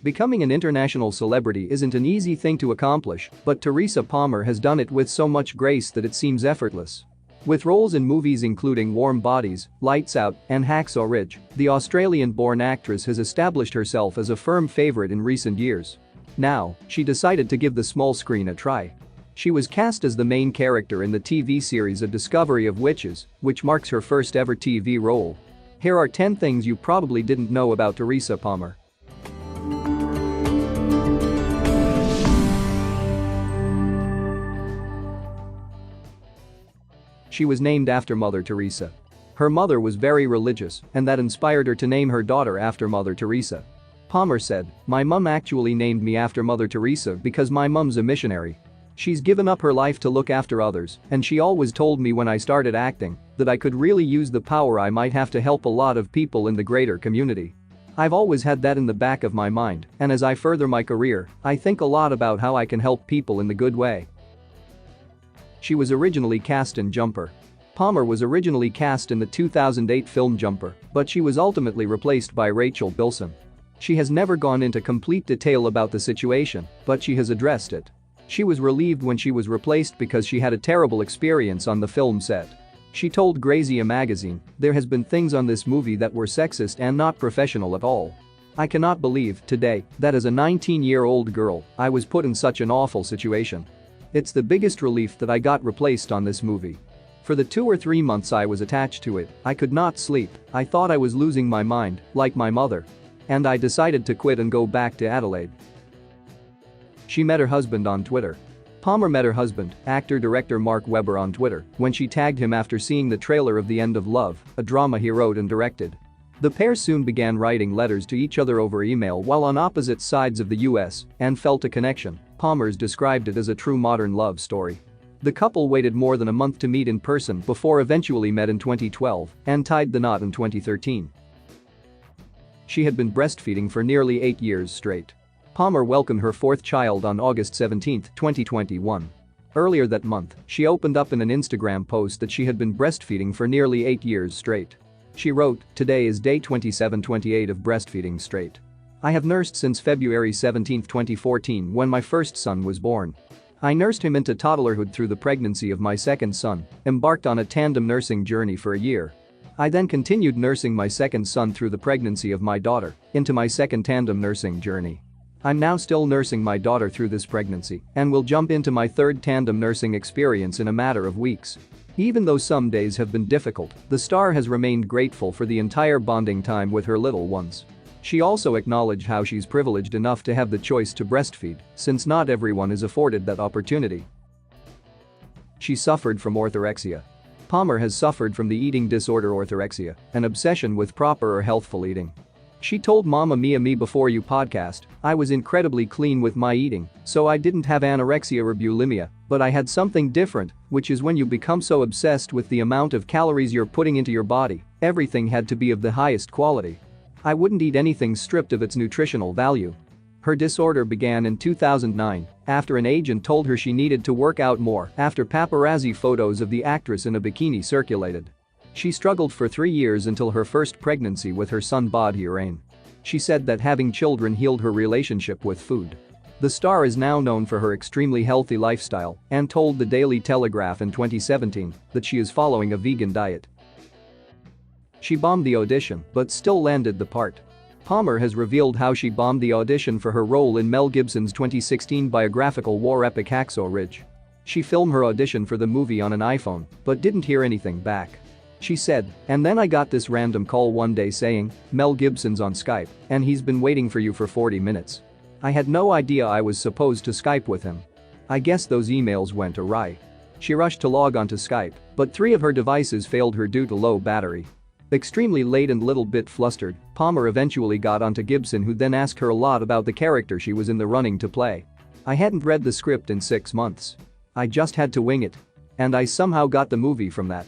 Becoming an international celebrity isn't an easy thing to accomplish, but Teresa Palmer has done it with so much grace that it seems effortless. With roles in movies including Warm Bodies, Lights Out, and Hacksaw Ridge, the Australian-born actress has established herself as a firm favorite in recent years. Now, she decided to give the small screen a try. She was cast as the main character in the TV series A Discovery of Witches, which marks her first ever TV role. Here are 10 things you probably didn't know about Teresa Palmer. She was named after Mother Teresa. Her mother was very religious, and that inspired her to name her daughter after Mother Teresa. Palmer said, "My mum actually named me after Mother Teresa because my mum's a missionary. She's given up her life to look after others, and she always told me when I started acting that I could really use the power I might have to help a lot of people in the greater community. I've always had that in the back of my mind, and as I further my career, I think a lot about how I can help people in the good way." She was originally cast in Jumper. Palmer was originally cast in the 2008 film Jumper, but she was ultimately replaced by Rachel Bilson. She has never gone into complete detail about the situation, but she has addressed it. She was relieved when she was replaced because she had a terrible experience on the film set. She told Grazia magazine, "There has been things on this movie that were sexist and not professional at all. I cannot believe today that as a 19-year-old girl, I was put in such an awful situation. It's the biggest relief that I got replaced on this movie. For the 2 or 3 months I was attached to it, I could not sleep, I thought I was losing my mind, like my mother. And I decided to quit and go back to Adelaide." She met her husband on Twitter. Palmer met her husband, actor-director Mark Webber, on Twitter when she tagged him after seeing the trailer of The End of Love, a drama he wrote and directed. The pair soon began writing letters to each other over email while on opposite sides of the US and felt a connection. Palmer's described it as a true modern love story. The couple waited more than a month to meet in person before eventually met in 2012 and tied the knot in 2013. She had been breastfeeding for nearly 8 years straight. Palmer welcomed her 4th child on August 17, 2021. Earlier that month, she opened up in an Instagram post that she had been breastfeeding for nearly 8 years straight. She wrote, "Today is day 2728 of breastfeeding straight. I have nursed since February 17, 2014, when my first son was born. I nursed him into toddlerhood through the pregnancy of my second son, embarked on a tandem nursing journey for a year. I then continued nursing my second son through the pregnancy of my daughter, into my second tandem nursing journey. I'm now still nursing my daughter through this pregnancy and will jump into my 3rd tandem nursing experience in a matter of weeks. Even though some days have been difficult, the star has remained grateful for the entire bonding time with her little ones." She also acknowledged how she's privileged enough to have the choice to breastfeed, since not everyone is afforded that opportunity. She suffered from orthorexia. Palmer has suffered from the eating disorder orthorexia, an obsession with proper or healthful eating. She told Mamma Mia Me Before You podcast, "I was incredibly clean with my eating, so I didn't have anorexia or bulimia, but I had something different, which is when you become so obsessed with the amount of calories you're putting into your body, everything had to be of the highest quality. I wouldn't eat anything stripped of its nutritional value." Her disorder began in 2009 after an agent told her she needed to work out more after paparazzi photos of the actress in a bikini circulated. She struggled for 3 years until her first pregnancy with her son Bodhi. She said that having children healed her relationship with food. The star is now known for her extremely healthy lifestyle and told the Daily Telegraph in 2017 that she is following a vegan diet. She bombed the audition but still landed the part. Palmer has revealed how she bombed the audition for her role in Mel Gibson's 2016 biographical war epic Hacksaw Ridge. She filmed her audition for the movie on an iPhone but didn't hear anything back. She said, "And then I got this random call one day saying, Mel Gibson's on Skype and he's been waiting for you for 40 minutes. I had no idea I was supposed to Skype with him. I guess those emails went awry." She rushed to log onto Skype, but 3 of her devices failed her due to low battery. Extremely late and little bit flustered, Palmer eventually got onto Gibson, who then asked her a lot about the character she was in the running to play. "I hadn't read the script in 6 months. I just had to wing it. And I somehow got the movie from that."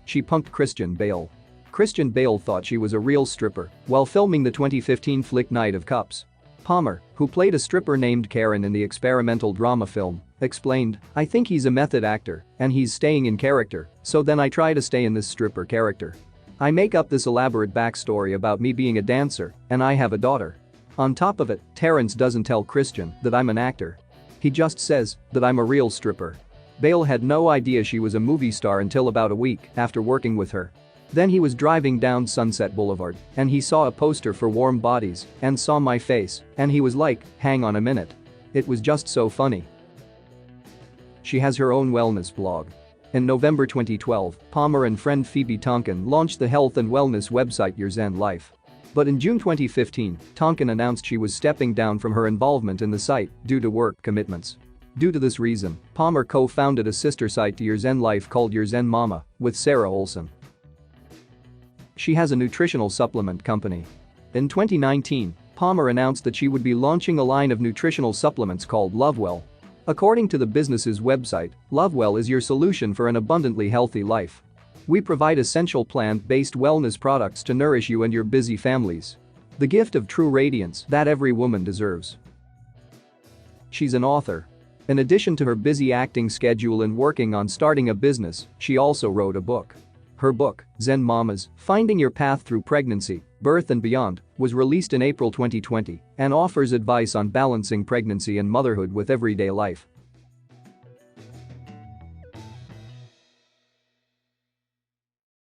She punked Christian Bale. Christian Bale thought she was a real stripper while filming the 2015 flick Night of Cups. Palmer, who played a stripper named Karen in the experimental drama film, explained, "I think he's a method actor and he's staying in character, so then I try to stay in this stripper character. I make up this elaborate backstory about me being a dancer and I have a daughter. On top of it, Terrence doesn't tell Christian that I'm an actor. He just says that I'm a real stripper. Bale had no idea she was a movie star until about a week after working with her. Then he was driving down Sunset Boulevard and he saw a poster for Warm Bodies and saw my face and he was like, hang on a minute. It was just so funny. She has her own wellness blog. In November 2012, Palmer and friend Phoebe Tonkin launched the health and wellness website Your Zen Life. But in June 2015, Tonkin announced she was stepping down from her involvement in the site due to work commitments. Due to this reason, Palmer co-founded a sister site to Your Zen Life called Your Zen Mama with Sarah Olson. She has a nutritional supplement company. In 2019, Palmer announced that she would be launching a line of nutritional supplements called Lovewell. According to the business's website, Lovewell is your solution for an abundantly healthy life. We provide essential plant-based wellness products to nourish you and your busy families. The gift of true radiance that every woman deserves. She's an author. In addition to her busy acting schedule and working on starting a business, she also wrote a book. Her book, Zen Mamas, Finding Your Path Through Pregnancy, Birth and Beyond, was released in April 2020 and offers advice on balancing pregnancy and motherhood with everyday life.